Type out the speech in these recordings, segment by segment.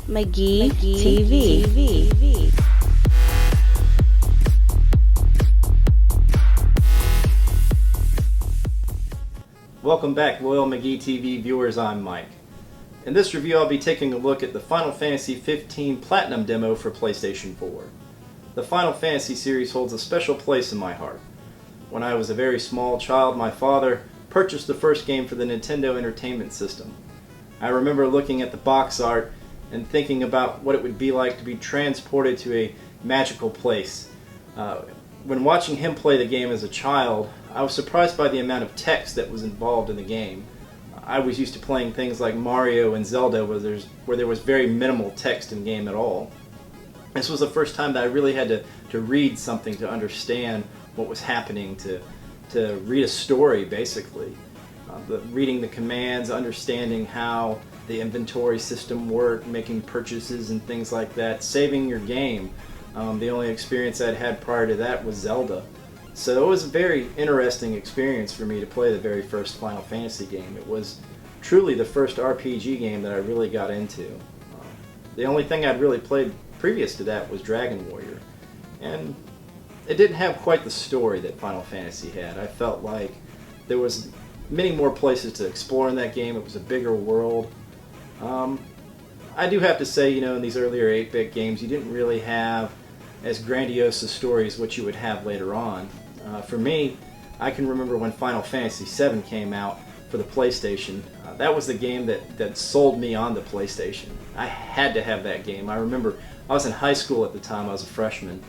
McGee TV. Welcome back, loyal McGee TV viewers. I'm Mike. In this review, I'll be taking a look at the Final Fantasy 15 Platinum demo for PlayStation 4. The Final Fantasy series holds a special place in my heart. When I was a very small child, my father purchased the first game for the Nintendo Entertainment System. I remember looking at the box art and thinking about what it would be like to be transported to a magical place. When watching him play the game as a child, I was surprised by the amount of text that was involved in the game. I was used to playing things like Mario and Zelda where there was very minimal text in game at all. This was the first time that I really had to read something to understand what was happening, to read a story basically. Reading the commands, understanding how the inventory system worked, making purchases and things like that, saving your game. The only experience I'd had prior to that was Zelda. So it was a very interesting experience for me to play the very first Final Fantasy game. It was truly the first RPG game that I really got into. The only thing I'd really played previous to that was Dragon Warrior. And it didn't have quite the story that Final Fantasy had. I felt like there was many more places to explore in that game. It was a bigger world. I do have to say, in these earlier 8-bit games, you didn't really have as grandiose a story as what you would have later on. For me, I can remember when Final Fantasy VII came out for the PlayStation. That was the game that sold me on the PlayStation. I had to have that game. I remember I was in high school at the time. I was a freshman.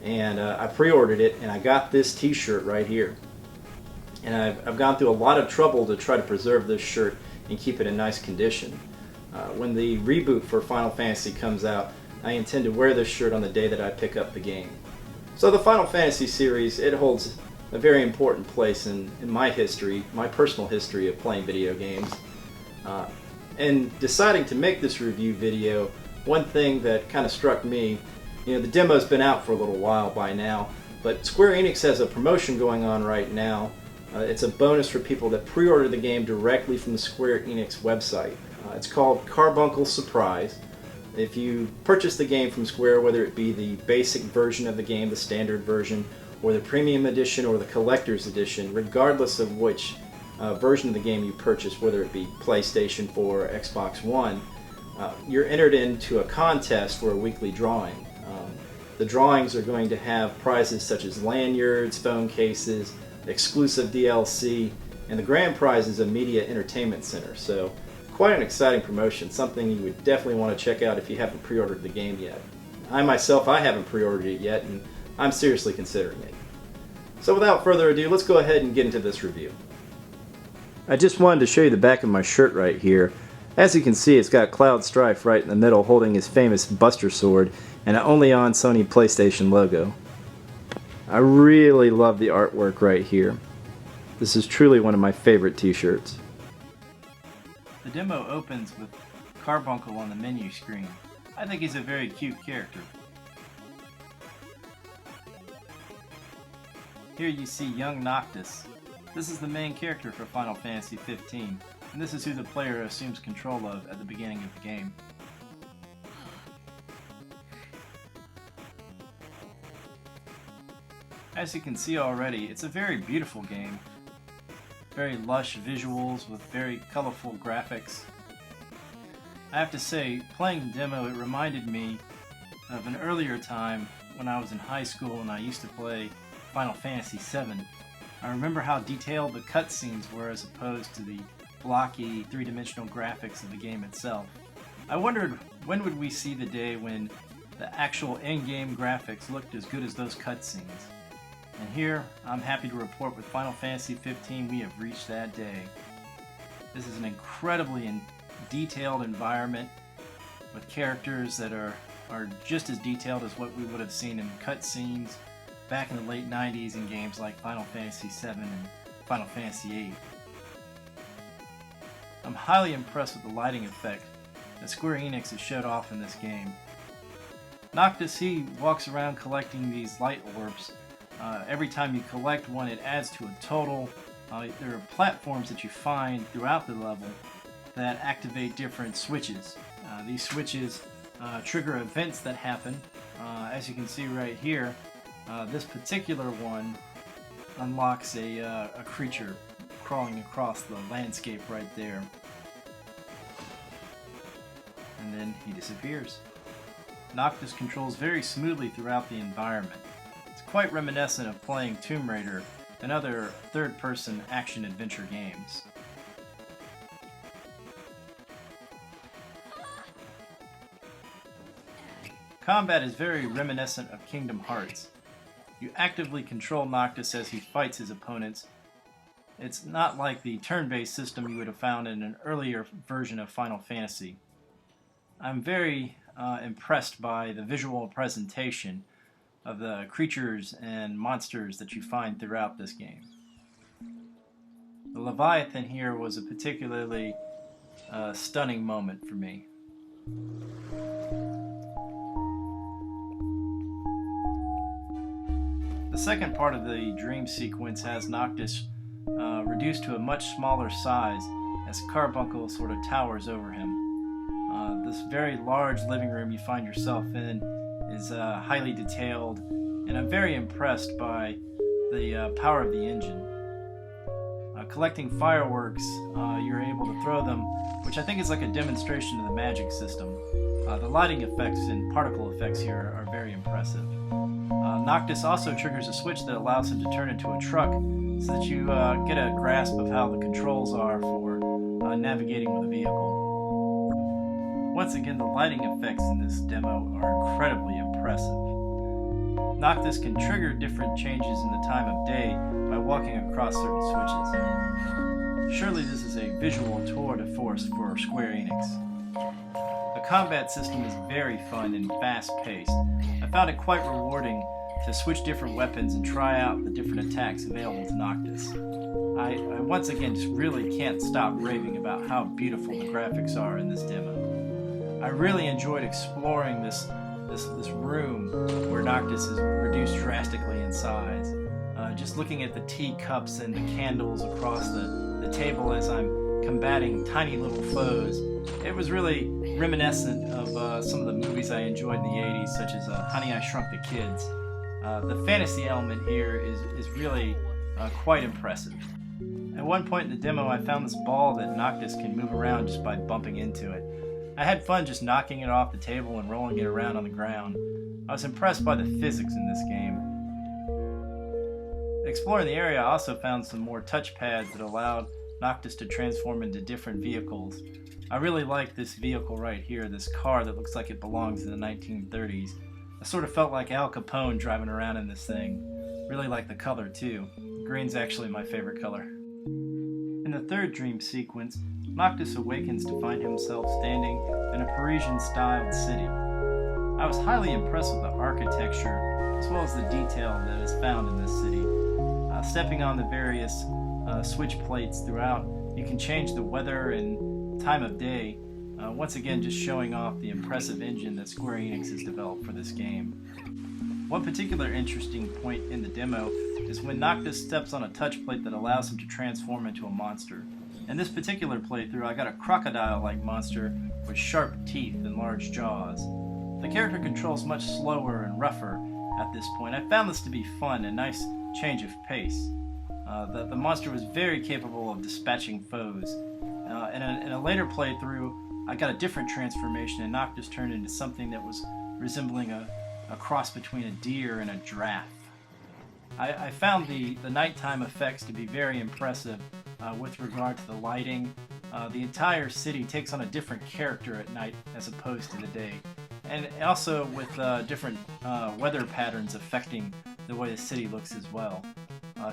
And I pre-ordered it, and I got this t-shirt right here. And I've gone through a lot of trouble to try to preserve this shirt and keep it in nice condition. When the reboot for Final Fantasy comes out, I intend to wear this shirt on the day that I pick up the game. So the Final Fantasy series, it holds a very important place in my history, my personal history of playing video games. And deciding to make this review video, one thing that kind of struck me, the demo's been out for a little while by now, but Square Enix has a promotion going on right now. It's a bonus for people that pre-order the game directly from the Square Enix website. It's called Carbuncle Surprise. If you purchase the game from Square, whether it be the basic version of the game, the standard version, or the premium edition or the collector's edition, regardless of which version of the game you purchase, whether it be PlayStation 4 or Xbox One, you're entered into a contest for a weekly drawing. The drawings are going to have prizes such as lanyards, phone cases, exclusive DLC, and the grand prize is a media entertainment center. So quite an exciting promotion, something you would definitely want to check out if you haven't pre-ordered the game yet. I haven't pre-ordered it yet, and I'm seriously considering it. So without further ado, let's go ahead and get into this review. I just wanted to show you the back of my shirt right here. As you can see, it's got Cloud Strife right in the middle holding his famous Buster Sword and an Only on Sony PlayStation logo. I really love the artwork right here. This is truly one of my favorite t-shirts. The demo opens with Carbuncle on the menu screen. I think he's a very cute character. Here you see young Noctis. This is the main character for Final Fantasy 15, and this is who the player assumes control of at the beginning of the game. As you can see already, it's a very beautiful game. Very lush visuals with very colorful graphics. I have to say, playing the demo, it reminded me of an earlier time when I was in high school and I used to play Final Fantasy VII. I remember how detailed the cutscenes were as opposed to the blocky, three-dimensional graphics of the game itself. I wondered when would we see the day when the actual in-game graphics looked as good as those cutscenes. And here, I'm happy to report with Final Fantasy 15 we have reached that day. This is an incredibly detailed environment with characters that are just as detailed as what we would have seen in cutscenes back in the late 90s in games like Final Fantasy VII and Final Fantasy VIII. I'm highly impressed with the lighting effect that Square Enix has showed off in this game. Noctis, he walks around collecting these light orbs. Every time you collect one, it adds to a total. There are platforms that you find throughout the level that activate different switches. These switches trigger events that happen. As you can see right here, this particular one unlocks a creature crawling across the landscape right there. And then he disappears. Noctis controls very smoothly throughout the environment. It's quite reminiscent of playing Tomb Raider and other third-person action-adventure games. Combat is very reminiscent of Kingdom Hearts. You actively control Noctis as he fights his opponents. It's not like the turn-based system you would have found in an earlier version of Final Fantasy. I'm very impressed by the visual presentation of the creatures and monsters that you find throughout this game. The Leviathan here was a particularly stunning moment for me. The second part of the dream sequence has Noctis reduced to a much smaller size as Carbuncle sort of towers over him. This very large living room you find yourself in is highly detailed, and I'm very impressed by the power of the engine. Collecting fireworks, you're able to throw them, which I think is like a demonstration of the magic system. The lighting effects and particle effects here are very impressive. Noctis also triggers a switch that allows him to turn into a truck so that you get a grasp of how the controls are for navigating with a vehicle. Once again, the lighting effects in this demo are incredibly impressive. Noctis can trigger different changes in the time of day by walking across certain switches. Surely this is a visual tour de force for Square Enix. The combat system is very fun and fast-paced. I found it quite rewarding to switch different weapons and try out the different attacks available to Noctis. I once again just really can't stop raving about how beautiful the graphics are in this demo. I really enjoyed exploring this room where Noctis is reduced drastically in size. Just looking at the teacups and the candles across the table as I'm combating tiny little foes. It was really reminiscent of some of the movies I enjoyed in the 80s, such as Honey, I Shrunk the Kids. The fantasy element here is really quite impressive. At one point in the demo, I found this ball that Noctis can move around just by bumping into it. I had fun just knocking it off the table and rolling it around on the ground. I was impressed by the physics in this game. Exploring the area, I also found some more touchpads that allowed Noctis to transform into different vehicles. I really like this vehicle right here, this car that looks like it belongs in the 1930s. I sort of felt like Al Capone driving around in this thing. Really like the color too. Green's actually my favorite color. In the third dream sequence, Noctis awakens to find himself standing in a Parisian-styled city. I was highly impressed with the architecture as well as the detail that is found in this city. Stepping on the various switch plates throughout, you can change the weather and time of day, once again just showing off the impressive engine that Square Enix has developed for this game. One particular interesting point in the demo is when Noctis steps on a touch plate that allows him to transform into a monster. In this particular playthrough, I got a crocodile-like monster with sharp teeth and large jaws. The character controls much slower and rougher at this point. I found this to be fun, a nice change of pace. The monster was very capable of dispatching foes. In a later playthrough, I got a different transformation and Noctis turned into something that was resembling a cross between a deer and a giraffe. I found the nighttime effects to be very impressive with regard to the lighting. The entire city takes on a different character at night as opposed to the day. And also with different weather patterns affecting the way the city looks as well.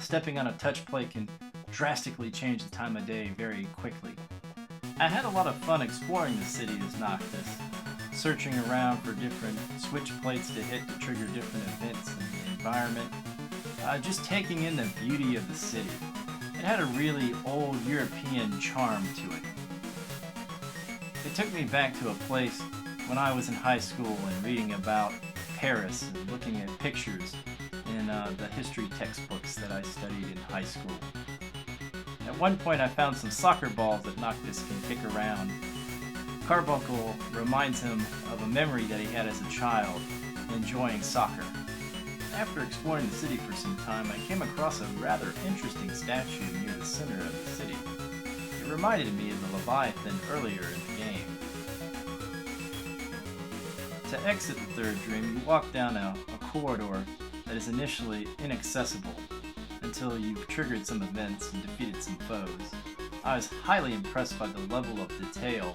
Stepping on a touch plate can drastically change the time of day very quickly. I had a lot of fun exploring the city as Noctis, searching around for different switch plates to hit to trigger different events in the environment, just taking in the beauty of the city. It had a really old European charm to it. It took me back to a place when I was in high school and reading about Paris and looking at pictures in the history textbooks that I studied in high school. At one point I found some soccer balls that Noctis can kick around. Carbuncle reminds him of a memory that he had as a child, enjoying soccer. After exploring the city for some time, I came across a rather interesting statue near the center of the city. It reminded me of the Leviathan earlier in the game. To exit the third dream, you walk down a corridor that is initially inaccessible until you've triggered some events and defeated some foes. I was highly impressed by the level of detail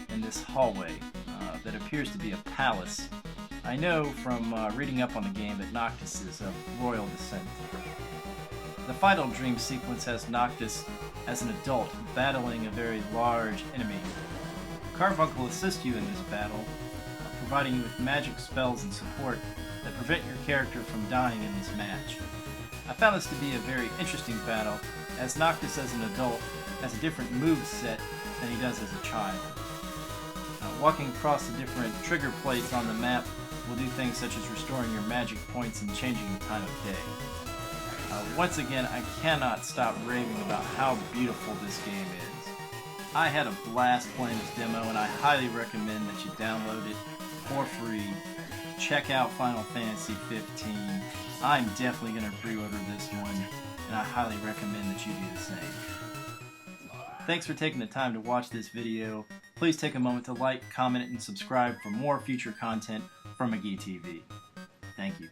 in this hallway that appears to be a palace. I know from reading up on the game that Noctis is of royal descent. The final dream sequence has Noctis as an adult battling a very large enemy. Carbuncle assists you in this battle, providing you with magic spells and support that prevent your character from dying in this match. I found this to be a very interesting battle, as Noctis as an adult has a different move set than he does as a child. Walking across the different trigger plates on the map will do things such as restoring your magic points and changing the time of day. Once again, I cannot stop raving about how beautiful this game is. I had a blast playing this demo, and I highly recommend that you download it for free. Check out Final Fantasy 15. I'm definitely going to pre-order this one, and I highly recommend that you do the same. Thanks for taking the time to watch this video. Please take a moment to like, comment, and subscribe for more future content from McGee TV. Thank you.